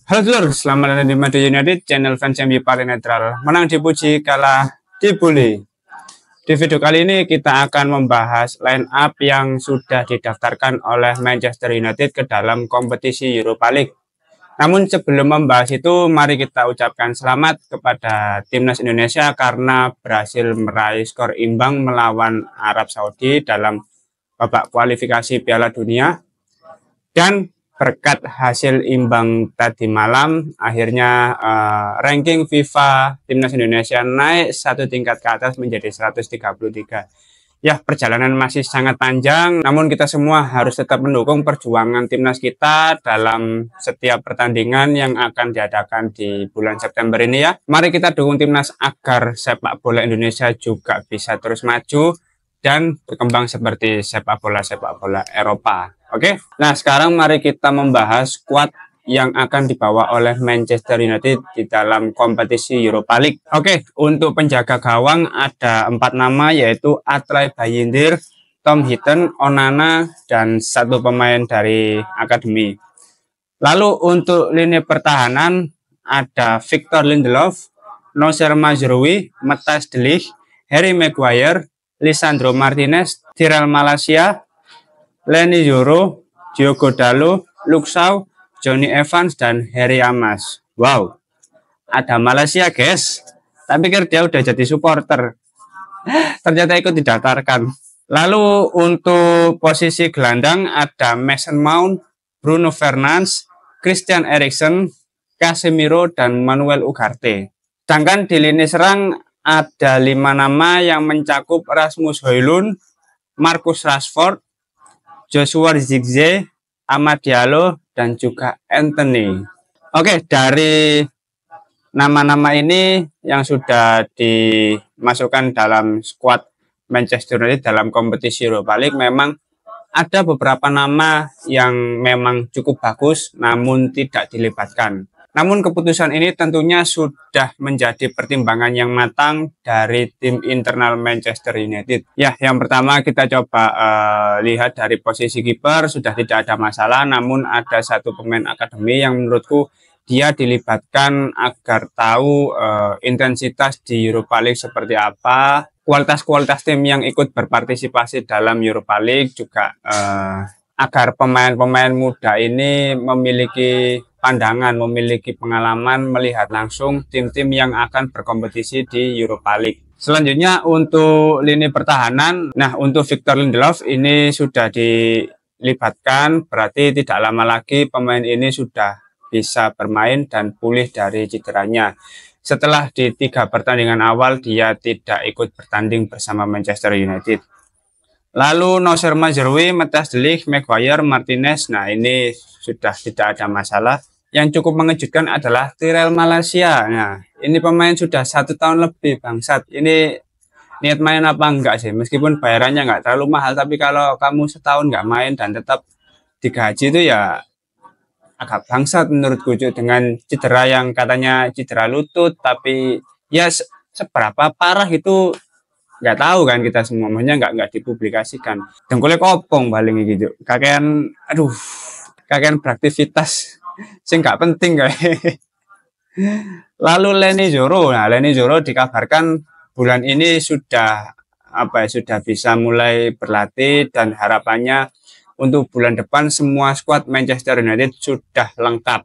Halo Dulur, selamat datang di Madrid United, channel fans MU paling netral. Menang dipuji, kalah dibully. Di video kali ini kita akan membahas line up yang sudah didaftarkan oleh Manchester United ke dalam kompetisi Europa League. Namun sebelum membahas itu, mari kita ucapkan selamat kepada Timnas Indonesia karena berhasil meraih skor imbang melawan Arab Saudi dalam babak kualifikasi Piala Dunia. Dan berkat hasil imbang tadi malam, akhirnya ranking FIFA Timnas Indonesia naik satu tingkat ke atas menjadi 133. Ya, perjalanan masih sangat panjang, namun kita semua harus tetap mendukung perjuangan timnas kita dalam setiap pertandingan yang akan diadakan di bulan September ini ya. Mari kita dukung timnas agar sepak bola Indonesia juga bisa terus maju dan berkembang seperti sepak bola Eropa. Oke, nah sekarang mari kita membahas squad yang akan dibawa oleh Manchester United di dalam kompetisi Europa League. Oke, untuk penjaga gawang ada 4 nama yaitu Atlay Bayindir, Tom Heaton, Onana, dan satu pemain dari akademi. Lalu untuk lini pertahanan ada Victor Lindelof, Nocer Mazraoui, Matthijs de Ligt, Harry Maguire, Lisandro Martinez, Tyrell Malacia, Leny Yoro, Diogo Dalot, Luke Shaw, Jonny Evans, dan Harry Amas. Wow, ada Malaysia guys. Saya pikir dia udah jadi supporter. Ternyata ikut didaftarkan. Lalu untuk posisi gelandang ada Mason Mount, Bruno Fernandes, Christian Eriksen, Casemiro, dan Manuel Ugarte. Sedangkan di lini serang ada 5 nama yang mencakup Rasmus Højlund, Marcus Rashford, Joshua Zirkzee, Amad Diallo, dan juga Anthony. Oke, dari nama-nama ini yang sudah dimasukkan dalam skuad Manchester United dalam kompetisi Europa League, memang ada beberapa nama yang memang cukup bagus namun tidak dilibatkan. Namun keputusan ini tentunya sudah menjadi pertimbangan yang matang dari tim internal Manchester United. Ya, yang pertama kita coba lihat dari posisi kiper sudah tidak ada masalah, namun ada satu pemain akademi yang menurutku dia dilibatkan agar tahu intensitas di Europa League seperti apa, kualitas-kualitas tim yang ikut berpartisipasi dalam Europa League juga agar pemain-pemain muda ini memiliki pandangan, memiliki pengalaman melihat langsung tim-tim yang akan berkompetisi di Europa League. Selanjutnya untuk lini pertahanan, nah untuk Victor Lindelof ini sudah dilibatkan, berarti tidak lama lagi pemain ini sudah bisa bermain dan pulih dari cederanya. Setelah di 3 pertandingan awal dia tidak ikut bertanding bersama Manchester United. Lalu Nocer Mazraoui, Matthijs de Ligt, Maguire, Martinez, nah ini sudah tidak ada masalah. Yang cukup mengejutkan adalah Tyrell Malacia. Nah, ini pemain sudah 1 tahun lebih bangsat. Ini niat main apa enggak sih? Meskipun bayarannya enggak terlalu mahal, tapi kalau kamu setahun enggak main dan tetap digaji itu ya agak bangsat menurutku dengan cedera yang katanya cedera lutut, tapi ya seberapa parah itu nggak tahu kan kita semua, maksudnya nggak dipublikasikan. Dengkulnya kopong paling gitu. Kakean beraktivitas sih nggak penting kayak. Lalu Leny Yoro, nah Leny Yoro dikabarkan bulan ini sudah sudah bisa mulai berlatih dan harapannya untuk bulan depan semua skuad Manchester United sudah lengkap,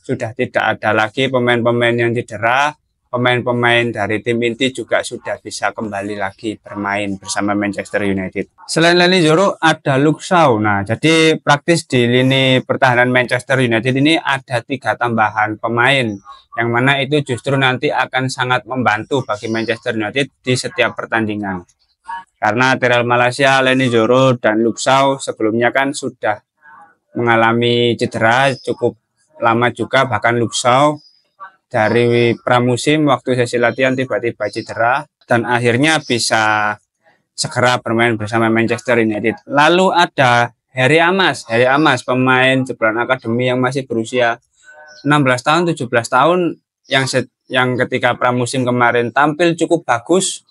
sudah tidak ada lagi pemain-pemain yang cedera. Pemain-pemain dari tim inti juga sudah bisa kembali lagi bermain bersama Manchester United. Selain Leny Yoro ada Luke Shaw. Nah, jadi praktis di lini pertahanan Manchester United ini ada 3 tambahan pemain, yang mana itu justru nanti akan sangat membantu bagi Manchester United di setiap pertandingan. Karena Tyrell Malacia, Leny Yoro, dan Luke Shaw sebelumnya kan sudah mengalami cedera cukup lama juga, bahkan Luke Shaw dari pramusim waktu sesi latihan tiba-tiba cedera dan akhirnya bisa segera bermain bersama Manchester United. Lalu ada Harry Amas, pemain jebolan akademi yang masih berusia 16 tahun, 17 tahun yang ketika pramusim kemarin tampil cukup bagus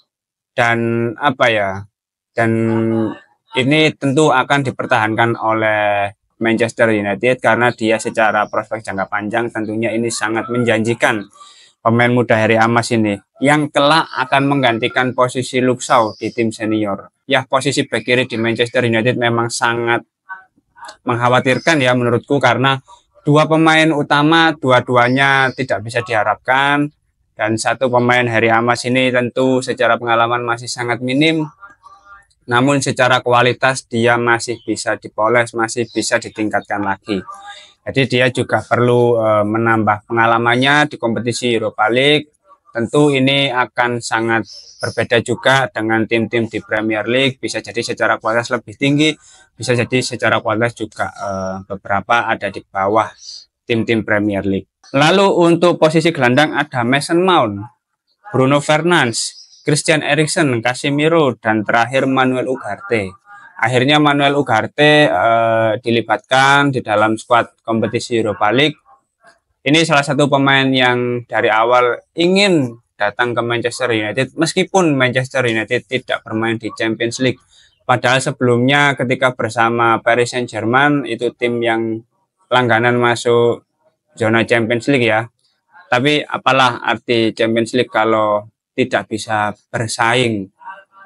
dan ini tentu akan dipertahankan oleh Manchester United karena dia secara prospek jangka panjang tentunya ini sangat menjanjikan. Pemain muda Harry Amas ini yang kelak akan menggantikan posisi Luke Shaw di tim senior. Ya, posisi bek kiri di Manchester United memang sangat mengkhawatirkan ya menurutku, karena dua pemain utama dua-duanya tidak bisa diharapkan, dan satu pemain Harry Amas ini tentu secara pengalaman masih sangat minim. Namun secara kualitas dia masih bisa dipoles, masih bisa ditingkatkan lagi. Jadi dia juga perlu menambah pengalamannya di kompetisi Europa League. Tentu ini akan sangat berbeda juga dengan tim-tim di Premier League. Bisa jadi secara kualitas lebih tinggi, bisa jadi secara kualitas juga beberapa ada di bawah tim-tim Premier League. Lalu untuk posisi gelandang ada Mason Mount, Bruno Fernandes, Christian Eriksen, Casemiro, dan terakhir Manuel Ugarte. Akhirnya Manuel Ugarte dilibatkan di dalam skuad kompetisi Europa League. Ini salah satu pemain yang dari awal ingin datang ke Manchester United, meskipun Manchester United tidak bermain di Champions League. Padahal sebelumnya ketika bersama Paris Saint-Germain, itu tim yang langganan masuk zona Champions League ya. Tapi apalah arti Champions League kalau tidak bisa bersaing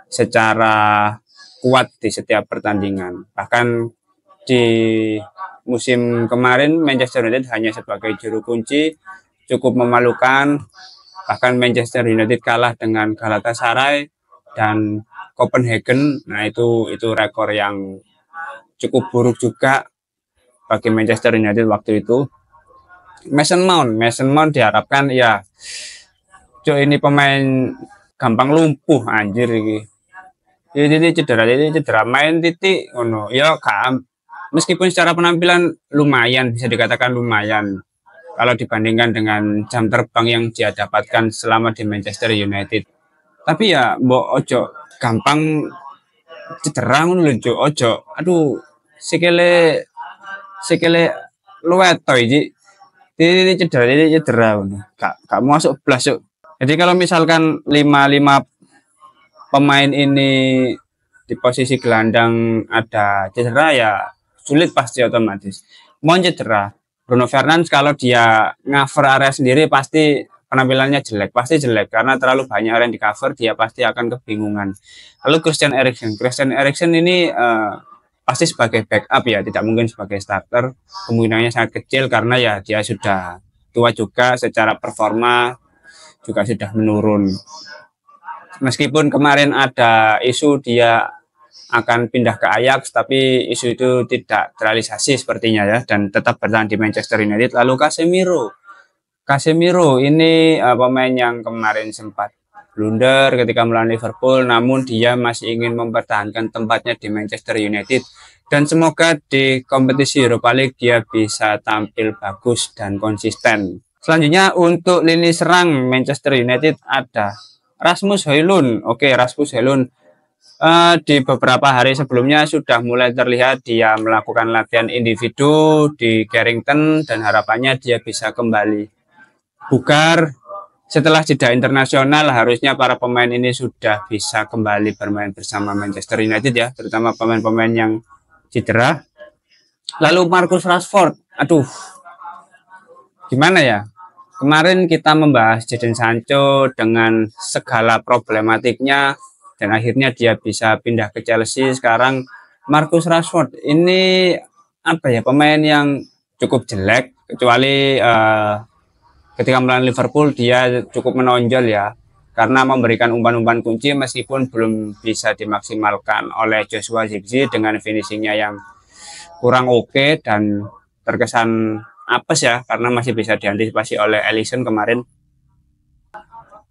secara kuat di setiap pertandingan. Bahkan di musim kemarin Manchester United hanya sebagai juru kunci, cukup memalukan. Bahkan Manchester United kalah dengan Galatasaray dan Copenhagen. Nah, itu rekor yang cukup buruk juga bagi Manchester United waktu itu. Mason Mount diharapkan ya, ini pemain gampang lumpuh anjir iki. Ini cedera main titik ngono. Ya meskipun secara penampilan lumayan, bisa dikatakan lumayan kalau dibandingkan dengan jam terbang yang dia dapatkan selama di Manchester United. Tapi ya mbok ojo gampang cedera ngono lho, ojo. Aduh, sikile luwet to iki. Ini cedera ngono. Gak masuk blas yuk. Jadi kalau misalkan 5 pemain ini di posisi gelandang ada cedera, ya sulit pasti otomatis. Mau cedera, Bruno Fernandes kalau dia cover area sendiri pasti penampilannya jelek, karena terlalu banyak orang di cover, dia pasti akan kebingungan. Lalu Christian Eriksen ini pasti sebagai backup ya, tidak mungkin sebagai starter. Kemungkinannya sangat kecil karena ya dia sudah tua juga, secara performa juga sudah menurun. Meskipun kemarin ada isu dia akan pindah ke Ajax, tapi isu itu tidak terrealisasi sepertinya ya, dan tetap bertahan di Manchester United. Lalu Casemiro ini pemain yang kemarin sempat blunder ketika melawan Liverpool, namun dia masih ingin mempertahankan tempatnya di Manchester United, dan semoga di kompetisi Europa League dia bisa tampil bagus dan konsisten. Selanjutnya untuk lini serang Manchester United ada Rasmus Højlund. Oke, Rasmus Højlund di beberapa hari sebelumnya sudah mulai terlihat dia melakukan latihan individu di Carrington, dan harapannya dia bisa kembali bugar. Setelah jeda internasional, harusnya para pemain ini sudah bisa kembali bermain bersama Manchester United ya, terutama pemain-pemain yang cedera. Lalu Marcus Rashford, aduh, gimana ya? Kemarin kita membahas Jadon Sancho dengan segala problematiknya, dan akhirnya dia bisa pindah ke Chelsea. Sekarang Marcus Rashford ini apa ya, pemain yang cukup jelek, kecuali ketika melawan Liverpool dia cukup menonjol ya, karena memberikan umpan-umpan kunci meskipun belum bisa dimaksimalkan oleh Joshua Zirkzee dengan finishingnya yang kurang oke dan terkesan apes ya, karena masih bisa diantisipasi oleh Alisson kemarin.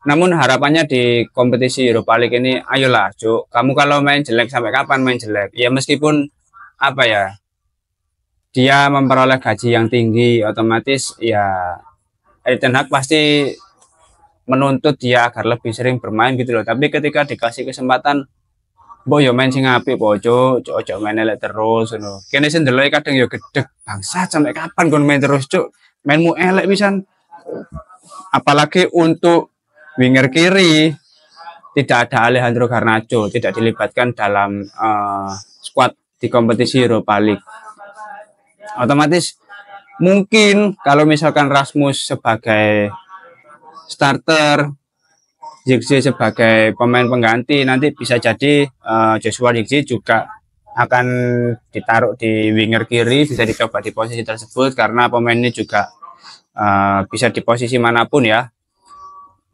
Namun harapannya di kompetisi Europa League ini, ayolah Cuk, kamu kalau main jelek sampai kapan main jelek? Ya meskipun apa ya, dia memperoleh gaji yang tinggi, otomatis ya Erik ten Hag pasti menuntut dia agar lebih sering bermain gitu loh. Tapi ketika dikasih kesempatan, mbok yo main sing apik po, Cuk, ojo main elek terus ngono. Kene sing ndeloki kadang yo gedeg, bangsat sampai kapan kon main terus, Cuk? Mainmu elek pisan. Apalagi untuk winger kiri tidak ada Alejandro Garnacho, tidak dilibatkan dalam skuad di kompetisi Europa League. Otomatis mungkin kalau misalkan Rasmus sebagai starter, Zirkzee sebagai pemain pengganti, nanti bisa jadi Joshua Zirkzee juga akan ditaruh di winger kiri, bisa dicoba di posisi tersebut karena pemain ini juga bisa di posisi manapun ya.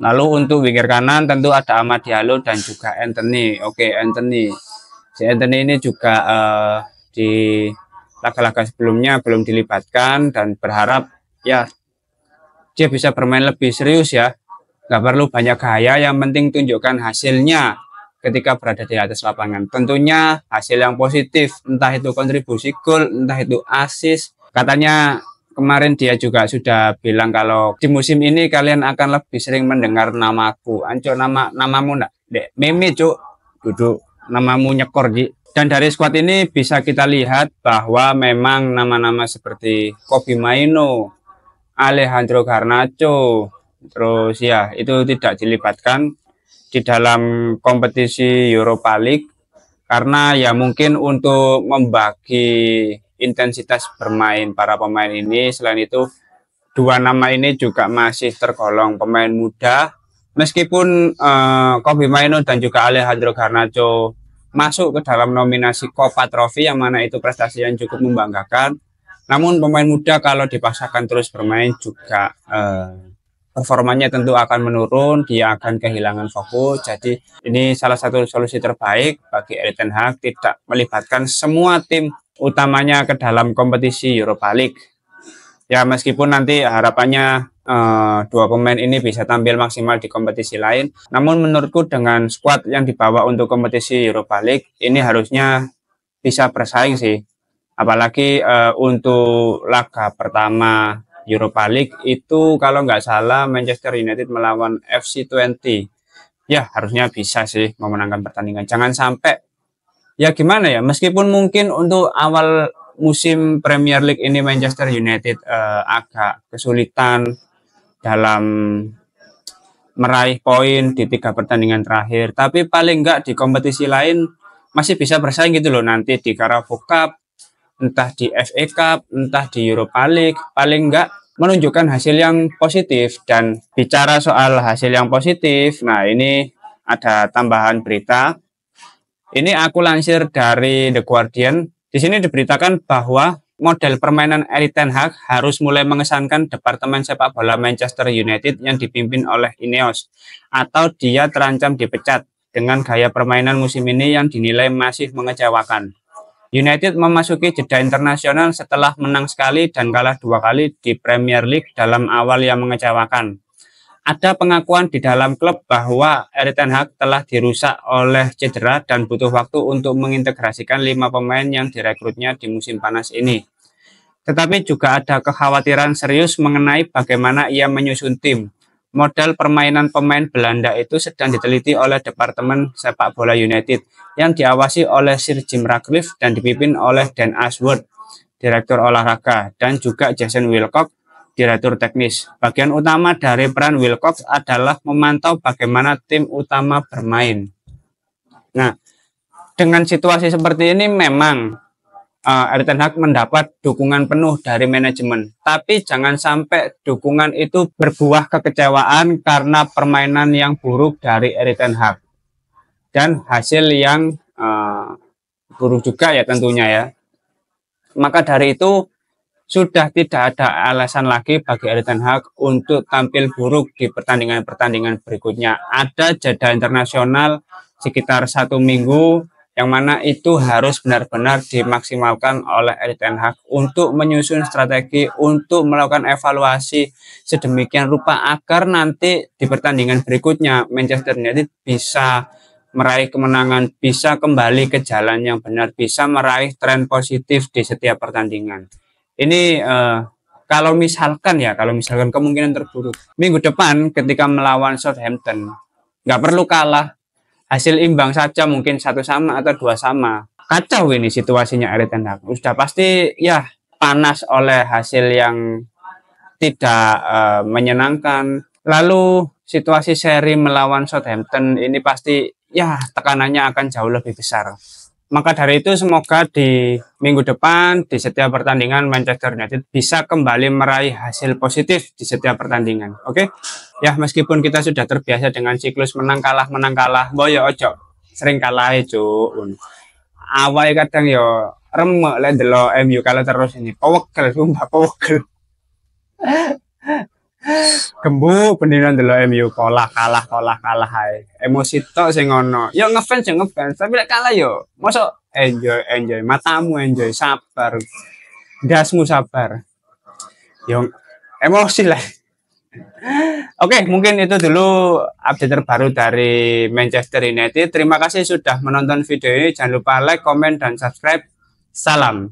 Lalu untuk winger kanan tentu ada Amad Diallo dan juga Anthony. Oke, Anthony. Si Anthony ini juga di laga-laga sebelumnya belum dilibatkan dan berharap ya dia bisa bermain lebih serius ya. Nggak perlu banyak gaya, yang penting tunjukkan hasilnya ketika berada di atas lapangan. Tentunya hasil yang positif, entah itu kontribusi gol, entah itu assist. Katanya kemarin dia juga sudah bilang kalau di musim ini kalian akan lebih sering mendengar namaku. Anco, namamu enggak? Dek, meme cuk. Duduk namamu nyekor Ji. Dan dari squad ini bisa kita lihat bahwa memang nama-nama seperti Kobbie Mainoo, Alejandro Garnacho, terus ya itu tidak dilibatkan di dalam kompetisi Europa League karena ya mungkin untuk membagi intensitas bermain para pemain ini. Selain itu dua nama ini juga masih tergolong pemain muda, meskipun Kobbie Mainoo dan juga Alejandro Garnacho masuk ke dalam nominasi Copa Trophy yang mana itu prestasi yang cukup membanggakan. Namun pemain muda kalau dipaksakan terus bermain juga performanya tentu akan menurun, dia akan kehilangan fokus. Jadi ini salah satu solusi terbaik bagi Erik ten Hag, tidak melibatkan semua tim utamanya ke dalam kompetisi Europa League. Ya meskipun nanti harapannya dua pemain ini bisa tampil maksimal di kompetisi lain, namun menurutku dengan skuad yang dibawa untuk kompetisi Europa League ini harusnya bisa bersaing sih. Apalagi untuk laga pertama Europa League itu kalau nggak salah Manchester United melawan FC20. Ya harusnya bisa sih memenangkan pertandingan. Jangan sampai ya gimana ya, meskipun mungkin untuk awal musim Premier League ini Manchester United agak kesulitan dalam meraih poin di 3 pertandingan terakhir, tapi paling nggak di kompetisi lain masih bisa bersaing gitu loh, nanti di Carabao Cup, entah di FA Cup, entah di Europa League, paling nggak menunjukkan hasil yang positif. Dan bicara soal hasil yang positif, nah ini ada tambahan berita. Ini aku lansir dari The Guardian. Di sini diberitakan bahwa model permainan Erik ten Hag harus mulai mengesankan Departemen Sepak Bola Manchester United yang dipimpin oleh Ineos, atau dia terancam dipecat dengan gaya permainan musim ini yang dinilai masih mengecewakan. United memasuki jeda internasional setelah menang sekali dan kalah 2 kali di Premier League dalam awal yang mengecewakan. Ada pengakuan di dalam klub bahwa Erik ten Hag telah dirusak oleh cedera dan butuh waktu untuk mengintegrasikan 5 pemain yang direkrutnya di musim panas ini. Tetapi juga ada kekhawatiran serius mengenai bagaimana ia menyusun tim. Model permainan pemain Belanda itu sedang diteliti oleh Departemen Sepak Bola United yang diawasi oleh Sir Jim Ratcliffe dan dipimpin oleh Dan Ashworth, Direktur Olahraga, dan juga Jason Wilcock, Direktur Teknis. Bagian utama dari peran Wilcock adalah memantau bagaimana tim utama bermain. Nah, dengan situasi seperti ini memang Erik ten Hag mendapat dukungan penuh dari manajemen, tapi jangan sampai dukungan itu berbuah kekecewaan karena permainan yang buruk dari Erik ten Hag dan hasil yang buruk juga ya tentunya ya. Maka dari itu sudah tidak ada alasan lagi bagi Erik ten Hag untuk tampil buruk di pertandingan-pertandingan berikutnya. Ada jeda internasional sekitar 1 minggu yang mana itu harus benar-benar dimaksimalkan oleh Erik ten Hag untuk menyusun strategi, untuk melakukan evaluasi sedemikian rupa agar nanti di pertandingan berikutnya Manchester United bisa meraih kemenangan, bisa kembali ke jalan yang benar, bisa meraih tren positif di setiap pertandingan. Ini kalau misalkan kemungkinan terburuk minggu depan ketika melawan Southampton, nggak perlu kalah, hasil imbang saja mungkin 1-1 atau 2-2. Kacau ini situasinya Erik ten Hag. Sudah pasti ya panas oleh hasil yang tidak menyenangkan. Lalu situasi seri melawan Southampton ini pasti ya tekanannya akan jauh lebih besar. Maka dari itu semoga di minggu depan di setiap pertandingan Manchester United bisa kembali meraih hasil positif di setiap pertandingan. Oke? Ya meskipun kita sudah terbiasa dengan siklus menang kalah, boyo ojo sering kalah itu. Awal kadang yo remek lek delok MU kalau terus ini. Pawegel sumpah pawegel. Gembuk beneran delok MU kalah ae. Emosi tok sing ngono. Yo ngefans, tapi lek kalah yo mosok enjoy, matamu enjoy, sabar. Dasmu sabar. Yo emosi lah. Oke, mungkin itu dulu update terbaru dari Manchester United. Terima kasih sudah menonton video ini. Jangan lupa like, komen, dan subscribe. Salam.